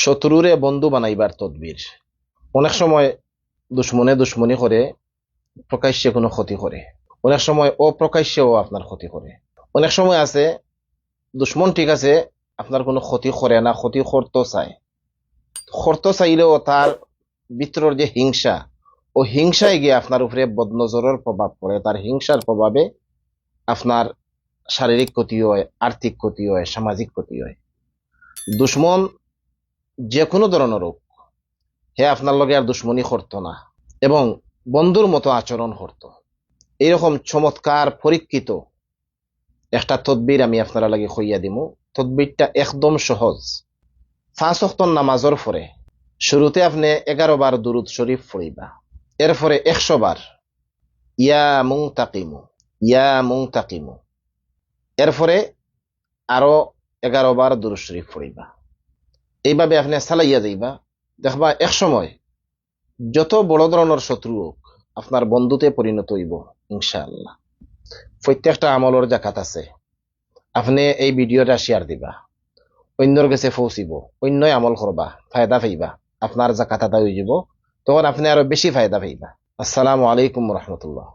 শত্রুরে বন্ধু বানাইবার তদবির। অনেক সময় দুশ্মনে দুশ্মনী করে, প্রকাশ্যে কোনো ক্ষতি করে, অনেক সময় অপ্রকাশ্যেও আপনার ক্ষতি করে। অনেক সময় আছে দুশ্মন ঠিক আছে আপনার কোনো ক্ষতি করে না, ক্ষতি করতে চাইলেও তার ভিতরের যে হিংসা, ও হিংসায় গিয়ে আপনার উপরে বদনজরের প্রভাব পড়ে। তার হিংসার প্রভাবে আপনার শারীরিক ক্ষতি হয়, আর্থিক ক্ষতি হয়, সামাজিক ক্ষতি হয়। দুশ্মন যে কোনো ধরনের হোক, হে আপনার লগে আর দুশ্মনী করতো না এবং বন্ধুর মতো আচরণ করত। এইরকম চমৎকার পরীক্ষিত একটা তদবির আমি আপনারা লাগে কইয়া দিমু। তদবিরটা একদম সহজ। 5 ওয়াক্ত নামাজের পরে শুরুতে আপনি 11 বার দুরুদ শরীফ পড়িবা, এরপরে 100 বার ইয়া মুনতাকিমু ইয়া মুনতাকিমু, এরপরে আরো 11 বার দুরুদ শরীফ পড়িবা। এইভাবে আপনি চালাইয়া যাইবা, দেখবা এক সময় যত বড় ধরনের শত্রু হোক আপনার বন্ধুতে পরিণত হইব ইনশাআল্লাহ। প্রত্যেকটা আমলের জাকাত আছে। আপনি এই ভিডিওটা শেয়ার দিবা, অন্যর কাছে পৌঁছিব, অন্যই আমল করবা, ফায়দা পাইবা, আপনার জাকাত আদায় হয়ে যাব, তখন আপনি আরো বেশি ফায়দা পাইবা। আসসালামু আলাইকুম রহমতুল্লাহ।